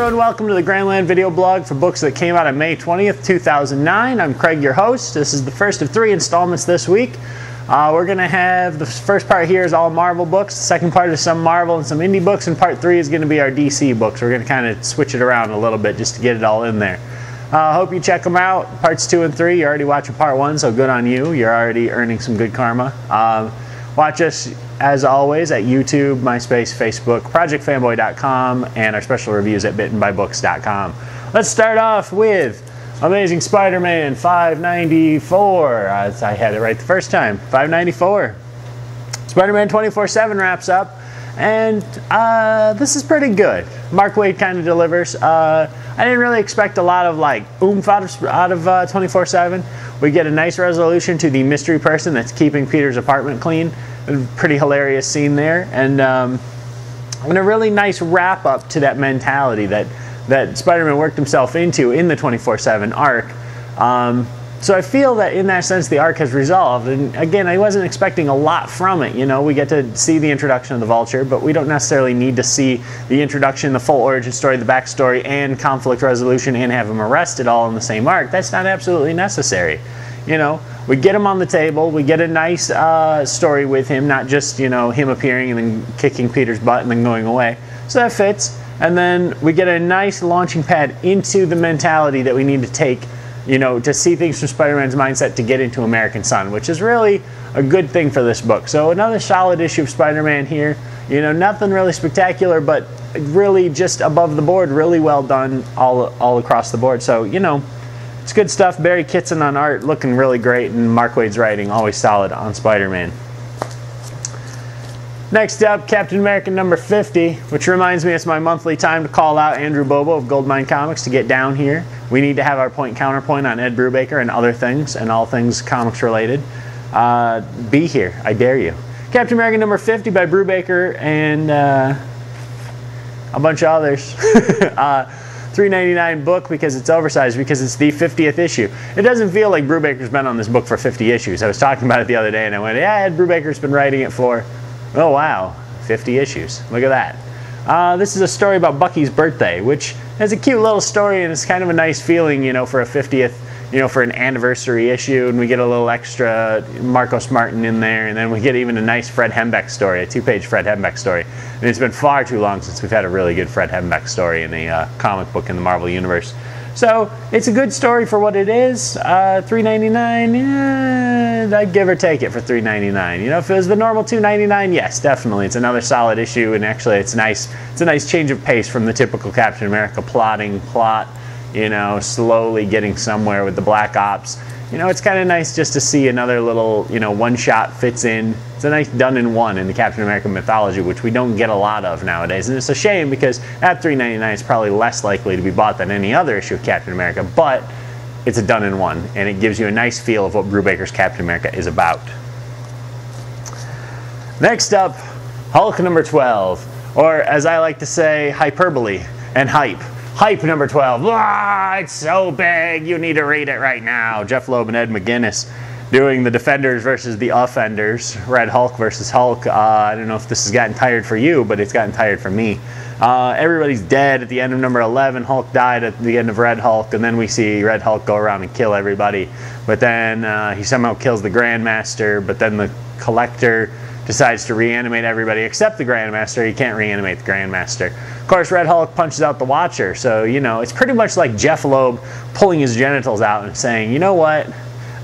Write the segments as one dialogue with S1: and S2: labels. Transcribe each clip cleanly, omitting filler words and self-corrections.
S1: everyone, welcome to the GrandLAN video blog for books that came out on May 20th, 2009. I'm Craig, your host. This is the first of 3 installments this week. We're going to have, the first part here is all Marvel books, the second part is some Marvel and some indie books, and part 3 is going to be our DC books. We're going to kind of switch it around a little bit just to get it all in there. Hope you check them out. Parts 2 and 3, you're already watching part 1, so good on you. You're already earning some good karma. Watch us, as always, at YouTube, MySpace, Facebook, ProjectFanboy.com, and our special reviews at BittenByBooks.com. Let's start off with Amazing Spider-Man 594. I had it right the first time. 594. Spider-Man 24/7 wraps up, and this is pretty good. Mark Waid kind of delivers. I didn't really expect a lot of oomph out of 24/7. We get a nice resolution to the mystery person that's keeping Peter's apartment clean. A pretty hilarious scene there, and a really nice wrap up to that mentality that Spider-Man worked himself into in the 24/7 arc. So I feel that in that sense the arc has resolved, and again, I wasn't expecting a lot from it. You know, we get to see the introduction of the Vulture, but we don't necessarily need to see the introduction, the full origin story, the backstory, and conflict resolution, and have him arrested all in the same arc. That's not absolutely necessary. You know, we get him on the table, we get a nice story with him, not just, you know, him appearing and then kicking Peter's butt and then going away. So that fits. And then we get a nice launching pad into the mentality that we need to take, you know, to see things from Spider-Man's mindset to get into American Son, which is really a good thing for this book. So another solid issue of Spider-Man here. You know, nothing really spectacular, but really just above the board, really well done all across the board. So, you know, it's good stuff. Barry Kitson on art, looking really great, and Mark Waid's writing, always solid on Spider-Man. Next up, Captain America number 50, which reminds me it's my monthly time to call out Andrew Bobo of Goldmine Comics to get down here. We need to have our point-counterpoint on Ed Brubaker and other things, and all things comics related. Be here, I dare you. Captain America number 50 by Brubaker and a bunch of others. $3.99 book because it's oversized, because it's the 50th issue. It doesn't feel like Brubaker's been on this book for 50 issues. I was talking about it the other day and I went, yeah, Ed Brubaker's been writing it for, oh wow, 50 issues. Look at that. This is a story about Bucky's birthday, which has a cute little story, and it's kind of a nice feeling, you know, for a 50th, you know, for an anniversary issue, and we get a little extra Marcos Martin in there, and then we get even a nice Fred Hembeck story, a 2-page Fred Hembeck story. And it's been far too long since we've had a really good Fred Hembeck story in a comic book in the Marvel Universe. So it's a good story for what it is. $3.99, yeah, I'd give or take it for $3.99. You know, if it was the normal $2.99, yes, definitely. It's another solid issue, and actually it's nice. It's a nice change of pace from the typical Captain America plot, you know, slowly getting somewhere with the Black Ops. You know, it's kind of nice just to see another little, you know, one-shot fits in. It's a nice done-in-one in the Captain America mythology, which we don't get a lot of nowadays. And it's a shame because at $3.99 it's probably less likely to be bought than any other issue of Captain America, but it's a done-in-one, and it gives you a nice feel of what Brubaker's Captain America is about. Next up, Hulk number 12, or as I like to say, hyperbole and hype. Hype number 12. Ah, it's so big, you need to read it right now. Jeff Loeb and Ed McGuinness doing the Defenders versus the Offenders. Red Hulk versus Hulk. I don't know if this has gotten tired for you, but it's gotten tired for me. Everybody's dead at the end of number 11. Hulk died at the end of Red Hulk, and then we see Red Hulk go around and kill everybody. But then he somehow kills the Grandmaster, but then the Collector decides to reanimate everybody except the Grandmaster. He can't reanimate the Grandmaster. Of course, Red Hulk punches out the Watcher, so, you know, it's pretty much like Jeff Loeb pulling his genitals out and saying, you know what,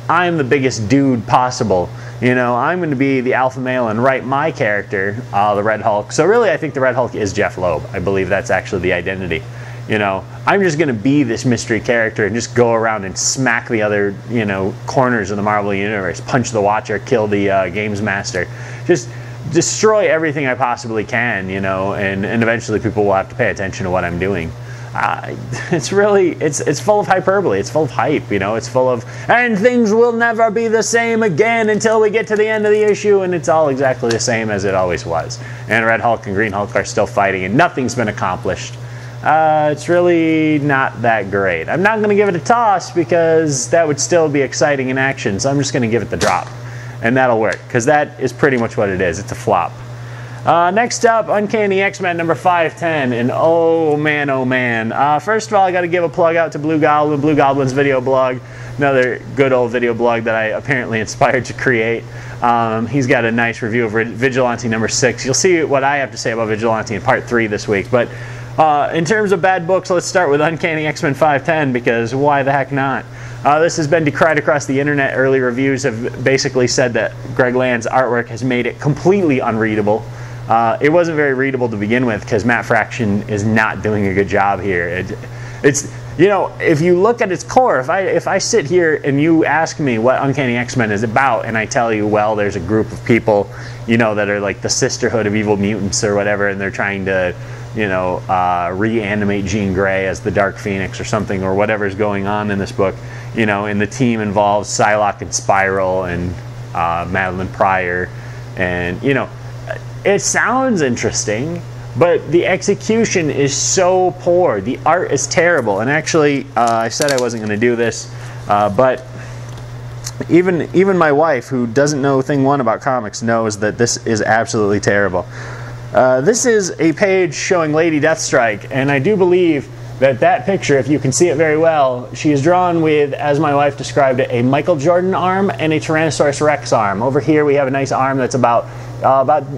S1: I'm the biggest dude possible. You know, I'm going to be the alpha male and write my character, the Red Hulk. So really, I think the Red Hulk is Jeff Loeb. I believe that's actually the identity. You know, I'm just going to be this mystery character and just go around and smack the other, you know, corners of the Marvel Universe, punch the Watcher, kill the Games Master. Just destroy everything I possibly can, you know, and eventually people will have to pay attention to what I'm doing. It's really, it's full of hyperbole, it's full of hype, you know, it's full of, and things will never be the same again until we get to the end of the issue, and it's all exactly the same as it always was. And Red Hulk and Green Hulk are still fighting, and nothing's been accomplished. It's really not that great. I'm not going to give it a toss because that would still be exciting in action, so I'm just going to give it the drop. And that'll work, because that is pretty much what it is. It's a flop. Next up, Uncanny X-Men number 510, and oh man. First of all, I got to give a plug out to Blue Goblin's video blog, another good old video blog that I apparently inspired to create. He's got a nice review of Vigilante number 6. You'll see what I have to say about Vigilante in part 3 this week, but in terms of bad books, let's start with Uncanny X-Men 510, because why the heck not? This has been decried across the internet. Early reviews have basically said that GrandLAN's artwork has made it completely unreadable. It wasn't very readable to begin with because Matt Fraction is not doing a good job here. It's you know, if you look at its core, if I sit here and you ask me what Uncanny X-Men is about, and I tell you, well, there's a group of people, you know, that are like the Sisterhood of Evil Mutants or whatever, and they're trying to, you know, reanimate Jean Grey as the Dark Phoenix or something, or whatever's going on in this book, you know, and the team involves Psylocke and Spiral and Madeline Pryor, and, you know, it sounds interesting, but the execution is so poor. The art is terrible. And actually, I said I wasn't going to do this, but even my wife, who doesn't know thing one about comics, knows that this is absolutely terrible. This is a page showing Lady Deathstrike, and I do believe that picture, if you can see it very well, she is drawn with, as my wife described it, a Michael Jordan arm and a Tyrannosaurus Rex arm. Over here we have a nice arm that's about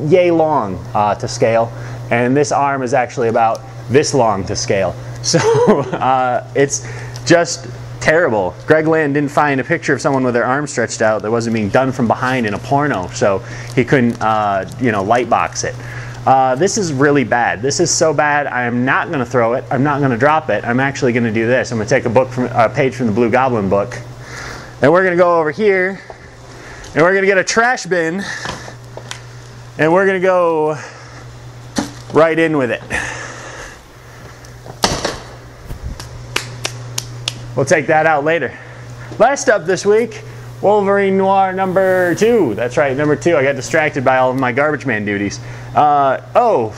S1: yay long to scale, and this arm is actually about this long to scale. So it's just terrible. GrandLAN didn't find a picture of someone with their arm stretched out that wasn't being done from behind in a porno, so he couldn't you know, lightbox it. This is really bad. This is so bad, I am not going to throw it. I'm not going to drop it. I'm actually going to do this. I'm going to take a page from the Blue Goblin book, and we're going to go over here, and we're going to get a trash bin, and we're going to go right in with it. We'll take that out later. Last up this week, Wolverine Noir number 2. That's right, number 2. I got distracted by all of my garbage man duties. Phenomenal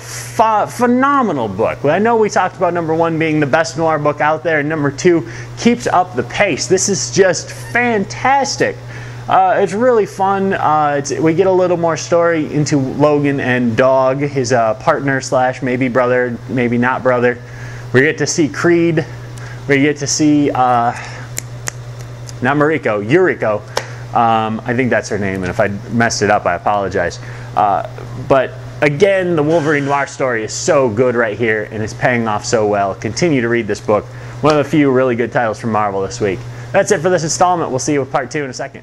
S1: book. I know we talked about number 1 being the best noir book out there, and number 2 keeps up the pace. This is just fantastic. It's really fun. We get a little more story into Logan and Dog, his partner slash maybe brother, maybe not brother. We get to see Creed. We get to see, not Mariko, Yuriko. I think that's her name, and if I messed it up, I apologize. But again, the Wolverine Noir story is so good right here, and it's paying off so well. Continue to read this book. One of the few really good titles from Marvel this week. That's it for this installment. We'll see you with part 2 in a second.